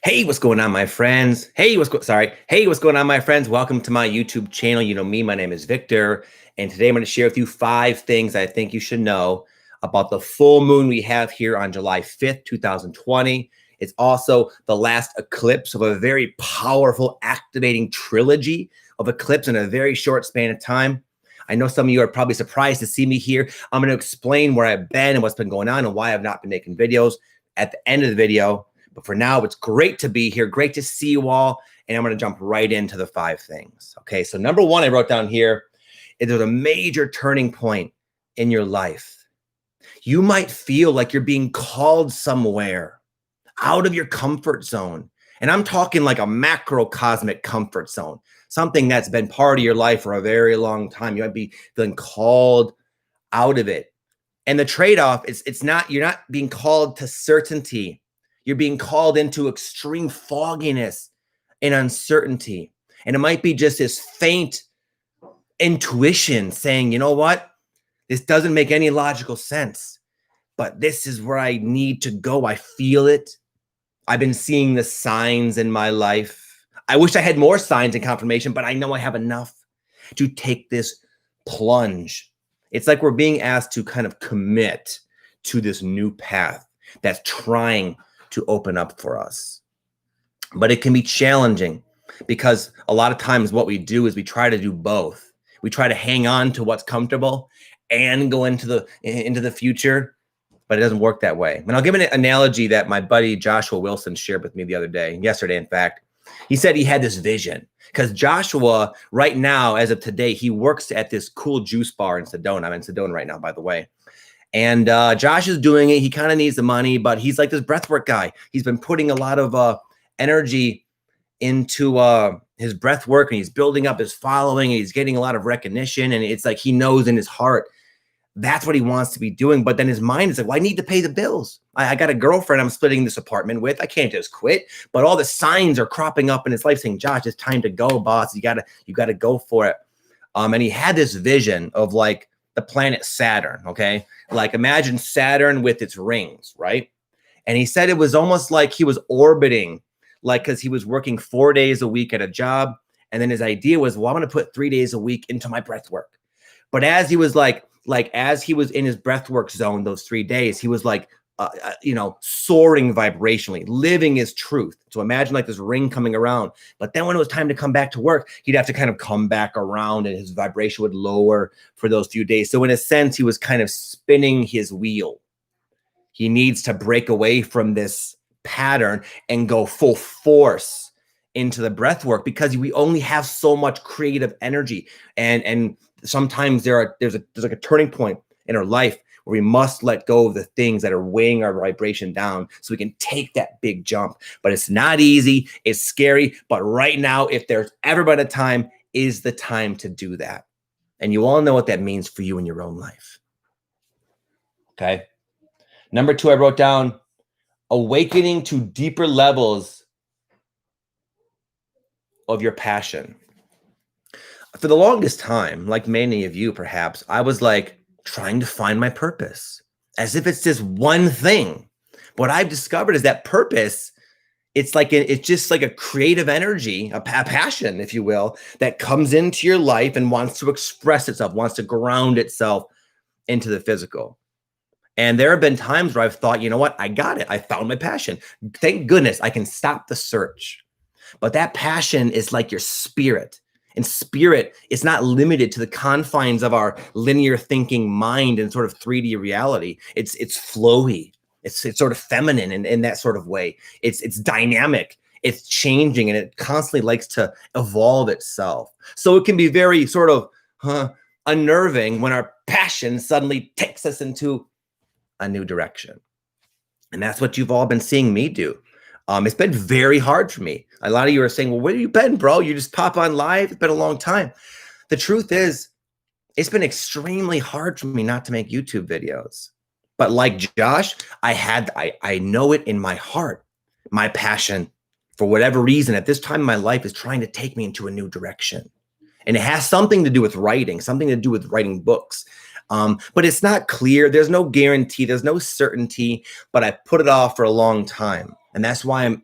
Hey, what's going on, my friends? Hey, what's going on, my friends? Welcome to my YouTube channel. You know me, my name is Victor, and today I'm going to share with you 5 things I think you should know about the full moon we have here on July 5th, 2020. It's also the last eclipse of a very powerful, activating trilogy of eclipse in a very short span of time. I know some of you are probably surprised to see me here. I'm going to explain where I've been and what's been going on and why I've not been making videos at the end of the video. But for now, it's great to be here. Great to see you all. And I'm going to jump right into the 5 things. Okay, so number 1 I wrote down here is there's a major turning point in your life. You might feel like you're being called somewhere out of your comfort zone. And I'm talking like a macrocosmic comfort zone, something that's been part of your life for a very long time. You might be feeling called out of it. And the trade-off is you're not being called to certainty. You're being called into extreme fogginess and uncertainty. And it might be just this faint intuition saying, you know what? This doesn't make any logical sense, but this is where I need to go. I feel it. I've been seeing the signs in my life. I wish I had more signs and confirmation, but I know I have enough to take this plunge. It's like we're being asked to kind of commit to this new path that's trying to open up for us. But it can be challenging because a lot of times what we do is we try to do both. We try to hang on to what's comfortable and go into the future, but it doesn't work that way. And I'll give an analogy that my buddy Joshua Wilson shared with me yesterday, in fact. He said he had this vision because Joshua right now, as of today, he works at this cool juice bar in Sedona. I'm in Sedona right now, by the way. And Josh is doing it. He kind of needs the money, but he's like this breathwork guy. He's been putting a lot of energy into his breathwork, and he's building up his following, and he's getting a lot of recognition. And it's like he knows in his heart that's what he wants to be doing. But then his mind is like, well, I need to pay the bills. I got a girlfriend I'm splitting this apartment with. I can't just quit. But all the signs are cropping up in his life saying, Josh, it's time to go, boss. You gotta go for it. And he had this vision of like the planet Saturn, okay? Like imagine Saturn with its rings, right? And he said it was almost like he was orbiting, like because he was working 4 days a week at a job. And then his idea was, well, I'm going to put 3 days a week into my breath work. But as he was as he was in his breathwork zone those 3 days, he was like, soaring vibrationally, living his truth. So imagine like this ring coming around. But then when it was time to come back to work, he'd have to kind of come back around and his vibration would lower for those few days. So in a sense, he was kind of spinning his wheel. He needs to break away from this pattern and go full force into the breath work because we only have so much creative energy. And sometimes there's like a turning point in our life where we must let go of the things that are weighing our vibration down so we can take that big jump. But it's not easy. It's scary. But right now, if there's ever been a time, is the time to do that. And you all know what that means for you in your own life. Okay. Number 2, I wrote down awakening to deeper levels of your passion. For the longest time, like many of you perhaps, I was like, trying to find my purpose as if it's this one thing. What I've discovered is that purpose, it's just like a creative energy, a passion, if you will, that comes into your life and wants to express itself, wants to ground itself into the physical. And there have been times where I've thought, you know what? I got it. I found my passion. Thank goodness I can stop the search. But that passion is like your spirit. And spirit is not limited to the confines of our linear thinking mind and sort of 3D reality. It's flowy. It's sort of feminine in that sort of way. It's dynamic. It's changing, and it constantly likes to evolve itself. So it can be very sort of unnerving when our passion suddenly takes us into a new direction. And that's what you've all been seeing me do. It's been very hard for me. A lot of you are saying, well, where have you been, bro? You just pop on live. It's been a long time. The truth is, it's been extremely hard for me not to make YouTube videos. But like Josh, I know it in my heart. My passion, for whatever reason, at this time in my life is trying to take me into a new direction. And it has something to do with writing, something to do with writing books. But it's not clear. There's no guarantee. There's no certainty. But I put it off for a long time. And that's why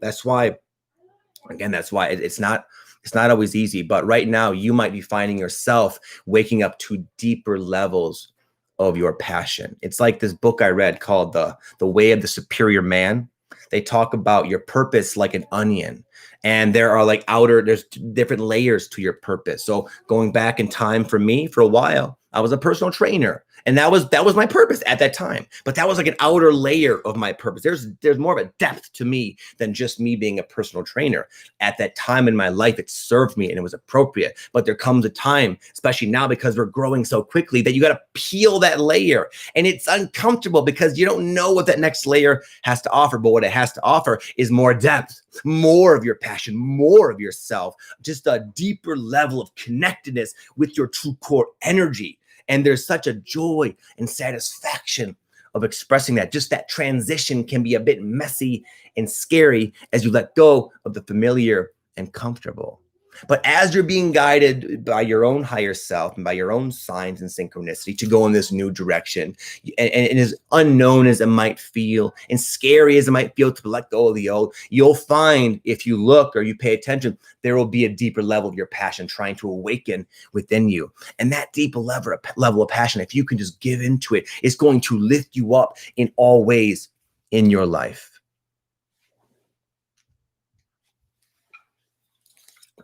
Again, that's why it's not always easy, but right now you might be finding yourself waking up to deeper levels of your passion. It's like this book I read called The Way of the Superior Man. They talk about your purpose like an onion. And there are like there's different layers to your purpose. So going back in time for me, for a while, I was a personal trainer. And that was my purpose at that time. But that was like an outer layer of my purpose. There's more of a depth to me than just me being a personal trainer. At that time in my life, it served me and it was appropriate. But there comes a time, especially now because we're growing so quickly, that you got to peel that layer. And it's uncomfortable because you don't know what that next layer has to offer. But what it has to offer is more depth, more of your passion, more of yourself, just a deeper level of connectedness with your true core energy. And there's such a joy and satisfaction of expressing that. Just that transition can be a bit messy and scary as you let go of the familiar and comfortable. But as you're being guided by your own higher self and by your own signs and synchronicity to go in this new direction, and as unknown as it might feel and scary as it might feel to let go of the old, you'll find if you look or you pay attention, there will be a deeper level of your passion trying to awaken within you. And that deeper level of passion, if you can just give into it, is going to lift you up in all ways in your life.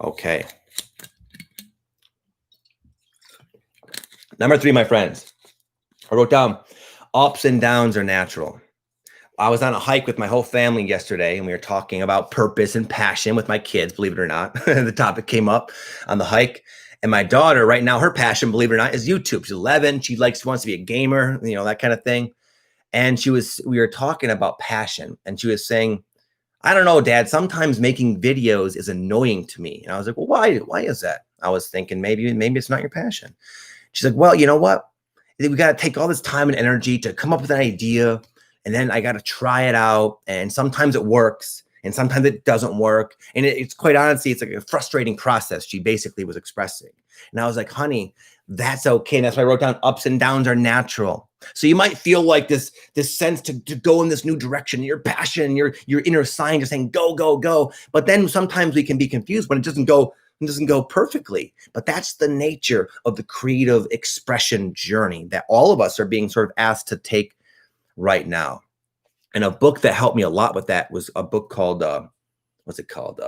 Okay. Number 3, my friends, I wrote down ups and downs are natural. I was on a hike with my whole family yesterday, and we were talking about purpose and passion with my kids, believe it or not. The topic came up on the hike. And my daughter right now, her passion, believe it or not, is YouTube. She's 11. She wants to be a gamer, that kind of thing. And we were talking about passion, and she was saying, I don't know, Dad, sometimes making videos is annoying to me. And I was like, well, why is that? I was thinking maybe it's not your passion. She's like, well, you know what? We got to take all this time and energy to come up with an idea. And then I got to try it out. And sometimes it works and sometimes it doesn't work. And it's quite honestly, it's like a frustrating process. She basically was expressing. And I was like, honey, that's okay. And that's why I wrote down ups and downs are natural. So you might feel like this sense to go in this new direction, your passion, your inner sign just saying, go, go, go. But then sometimes we can be confused when it doesn't go perfectly. But that's the nature of the creative expression journey that all of us are being sort of asked to take right now. And a book that helped me a lot with that was a book called, what's it called?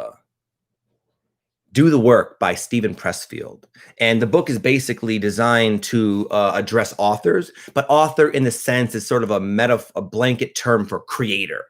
Do the Work by Stephen Pressfield. And the book is basically designed to address authors, but author in the sense is sort of a blanket term for creator.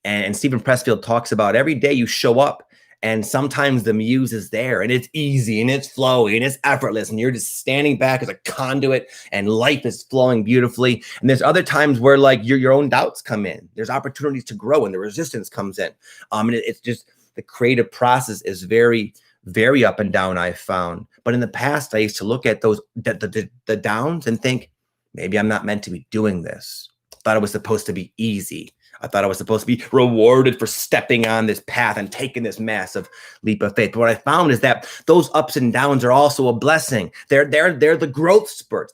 And Stephen Pressfield talks about every day you show up and sometimes the muse is there and it's easy and it's flowy and it's effortless and you're just standing back as a conduit and life is flowing beautifully. And there's other times where like your own doubts come in. There's opportunities to grow and the resistance comes in. And it's just the creative process is very, very up and down, I've found. But in the past, I used to look at those the downs and think, maybe I'm not meant to be doing this. I thought it was supposed to be easy. I thought I was supposed to be rewarded for stepping on this path and taking this massive leap of faith. But what I found is that those ups and downs are also a blessing. They're the growth spurts.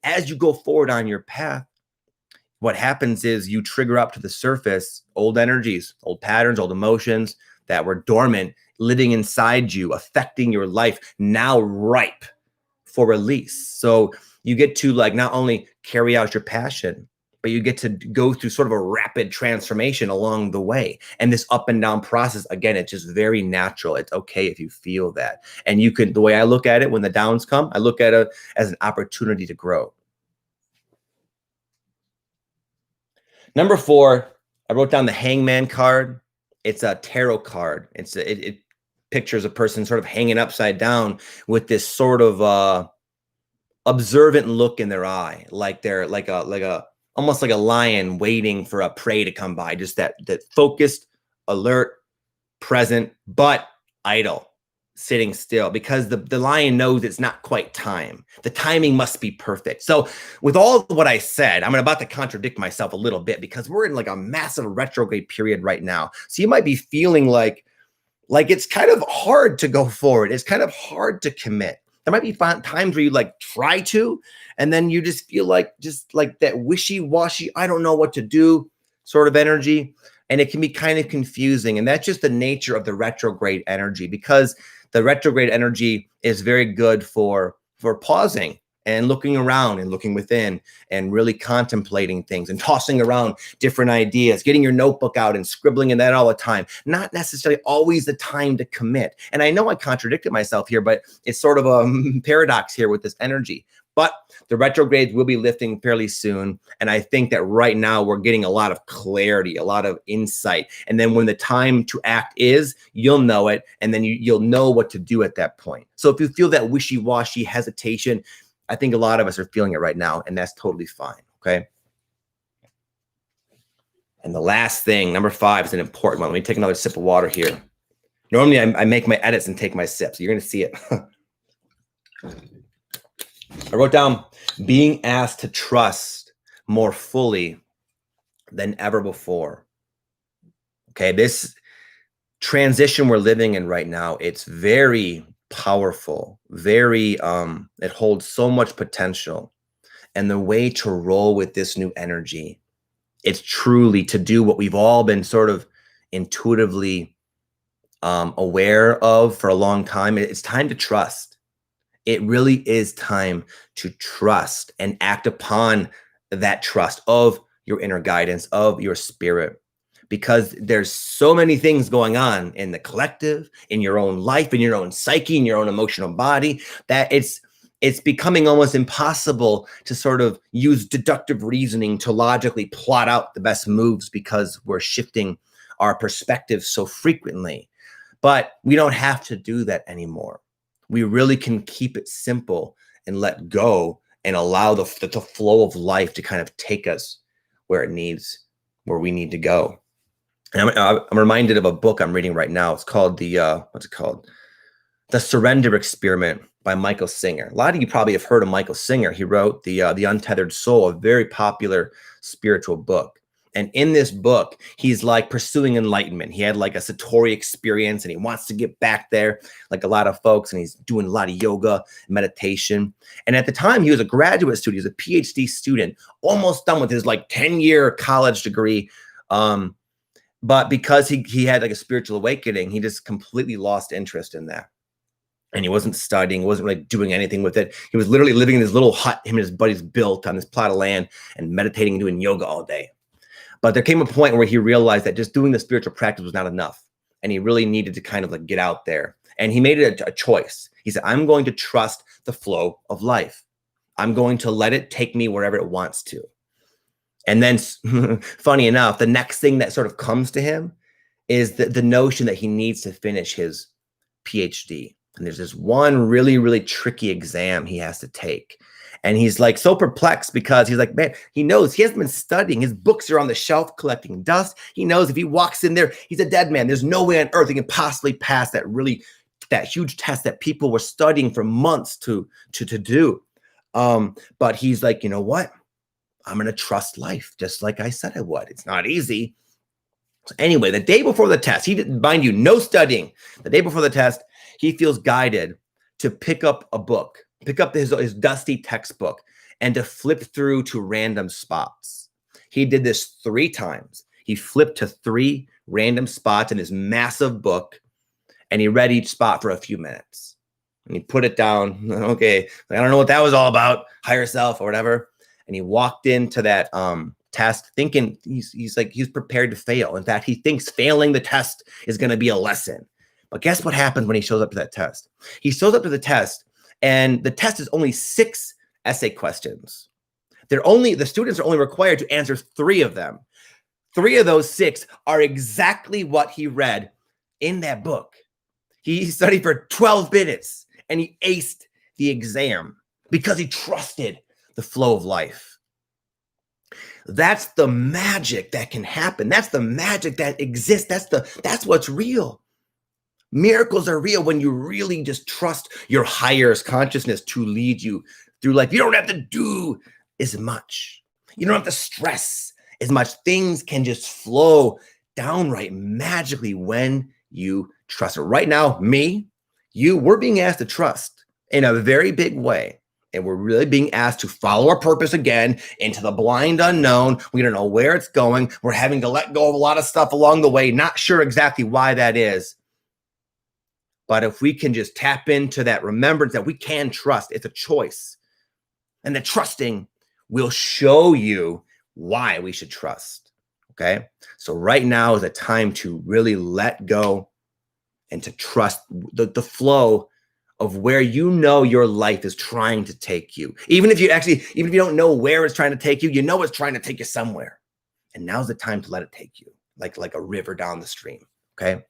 As you go forward on your path, what happens is you trigger up to the surface old energies, old patterns, old emotions that were dormant, living inside you, affecting your life, now ripe for release. So you get to like not only carry out your passion, but you get to go through sort of a rapid transformation along the way. And this up and down process, again, it's just very natural. It's okay if you feel that. And you can, the way I look at it, when the downs come, I look at it as an opportunity to grow. Number 4, I wrote down the Hangman card. It's a tarot card. It pictures a person sort of hanging upside down with this sort of observant look in their eye, like they're almost like a lion waiting for a prey to come by. Just that focused, alert, present, but idle, sitting still, because the lion knows it's not quite time. The timing must be perfect. So with all what I said, I'm about to contradict myself a little bit because we're in like a massive retrograde period right now. So you might be feeling like it's kind of hard to go forward. It's kind of hard to commit. There might be times where you like try to, and then you just feel like that wishy-washy, I don't know what to do sort of energy. And it can be kind of confusing. And that's just the nature of the retrograde energy, because the retrograde energy is very good for pausing and looking around and looking within and really contemplating things and tossing around different ideas, getting your notebook out and scribbling in that all the time. Not necessarily always the time to commit. And I know I contradicted myself here, but it's sort of a paradox here with this energy. But the retrogrades will be lifting fairly soon. And I think that right now we're getting a lot of clarity, a lot of insight. And then when the time to act is, you'll know it. And then you'll know what to do at that point. So if you feel that wishy-washy hesitation, I think a lot of us are feeling it right now, and that's totally fine, okay? And the last thing, number 5, is an important one. Let me take another sip of water here. Normally, I make my edits and take my sips. You're going to see it. I wrote down being asked to trust more fully than ever before. Okay, this transition we're living in right now, it's very powerful, very, it holds so much potential. And the way to roll with this new energy, it's truly to do what we've all been sort of intuitively aware of for a long time. It's time to trust. It really is time to trust and act upon that trust of your inner guidance, of your spirit, because there's so many things going on in the collective, in your own life, in your own psyche, in your own emotional body, that it's becoming almost impossible to sort of use deductive reasoning to logically plot out the best moves, because we're shifting our perspective so frequently. But we don't have to do that anymore. We really can keep it simple and let go and allow the flow of life to kind of take us where we need to go. And I'm reminded of a book I'm reading right now. It's called what's it called? The Surrender Experiment by Michael Singer. A lot of you probably have heard of Michael Singer. He wrote the Untethered Soul, a very popular spiritual book. And in this book, he's like pursuing enlightenment. He had like a Satori experience and he wants to get back there like a lot of folks. And he's doing a lot of yoga, meditation. And at the time, he was a graduate student. He was a PhD student, almost done with his like 10-year college degree. But because he had like a spiritual awakening, he just completely lost interest in that. And he wasn't studying, wasn't really doing anything with it. He was literally living in this little hut him and his buddies built on this plot of land and meditating and doing yoga all day. But there came a point where he realized that just doing the spiritual practice was not enough. And he really needed to kind of like get out there. And he made it a choice. He said, I'm going to trust the flow of life. I'm going to let it take me wherever it wants to. And then, funny enough, the next thing that sort of comes to him is the notion that he needs to finish his PhD. And there's this one really, really tricky exam he has to take. And he's like so perplexed because he's like, man, he knows he hasn't been studying. His books are on the shelf collecting dust. He knows if he walks in there, he's a dead man. There's no way on earth he can possibly pass that huge test that people were studying for months to do. But he's like, you know what? I'm going to trust life just like I said I would. It's not easy. So anyway, the day before the test, he didn't, mind you, no studying. The day before the test, he feels guided to pick up a book, pick up his dusty textbook and to flip through to random spots. He did this 3 times. He flipped to 3 random spots in his massive book and he read each spot for a few minutes. And he put it down. Okay, I don't know what that was all about, higher self or whatever. And he walked into that test thinking he's prepared to fail. In fact, he thinks failing the test is going to be a lesson. But guess what happens when he shows up to that test? He shows up to the test, and the test is only 6 essay questions. The students are only required to answer 3 of them. 3 of those 6 are exactly what he read in that book. He studied for 12 minutes, and he aced the exam because he trusted the flow of life. That's the magic that can happen. That's the magic that exists. That's what's real. Miracles are real when you really just trust your higher consciousness to lead you through life. You don't have to do as much. You don't have to stress as much. Things can just flow downright magically when you trust it. Right now, we're being asked to trust in a very big way. And we're really being asked to follow our purpose again into the blind unknown. We don't know where it's going. We're having to let go of a lot of stuff along the way. Not sure exactly why that is. But if we can just tap into that remembrance that we can trust, it's a choice. And the trusting will show you why we should trust. Okay. So right now is a time to really let go and to trust the flow of where you know your life is trying to take you. Even if you don't know where it's trying to take you, you know it's trying to take you somewhere. And now's the time to let it take you, like a river down the stream. Okay.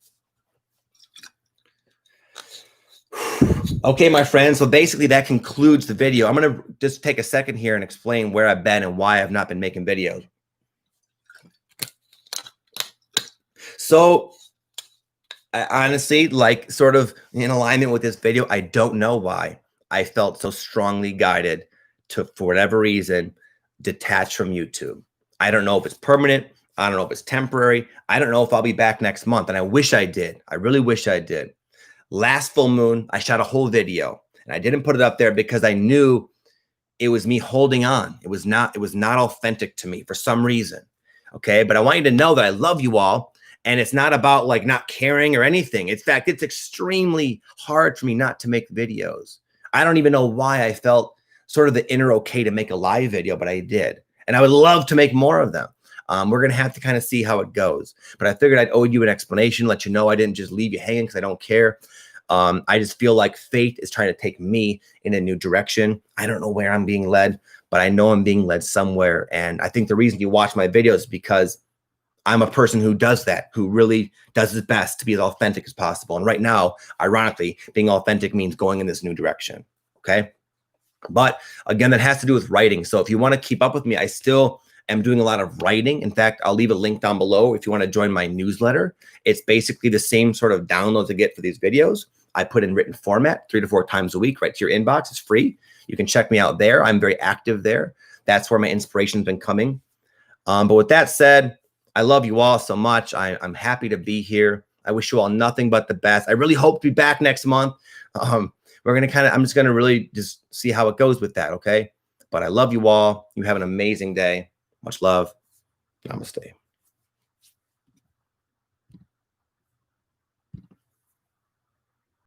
Okay, my friends. So basically that concludes the video. I'm going to just take a second here and explain where I've been and why I've not been making videos. So I honestly, like, sort of in alignment with this video, I don't know why I felt so strongly guided to, for whatever reason, detach from YouTube. I don't know if it's permanent. I don't know if it's temporary. I don't know if I'll be back next month. And I wish I did. I really wish I did. Last full moon, I shot a whole video and I didn't put it up there because I knew it was me holding on. It was not authentic to me for some reason. Okay. But I want you to know that I love you all. And it's not about like not caring or anything. In fact, it's extremely hard for me not to make videos. I don't even know why I felt sort of the inner okay to make a live video, but I did. And I would love to make more of them. We're going to have to kind of see how it goes. But I figured I'd owe you an explanation, let you know I didn't just leave you hanging because I don't care. I just feel like fate is trying to take me in a new direction. I don't know where I'm being led, but I know I'm being led somewhere. And I think the reason you watch my videos is because I'm a person who does that, who really does his best to be as authentic as possible. And right now, ironically, being authentic means going in this new direction. Okay. But again, that has to do with writing. So if you want to keep up with me, I still am doing a lot of writing. In fact, I'll leave a link down below if you want to join my newsletter. It's basically the same sort of downloads I get for these videos. I put in written format 3 to 4 times a week right to your inbox. It's free. You can check me out there. I'm very active there. That's where my inspiration's been coming. But with that said, I love you all so much. I'm happy to be here. I wish you all nothing but the best. I really hope to be back next month. I'm just going to really just see how it goes with that. Okay. But I love you all. You have an amazing day. Much love. Namaste.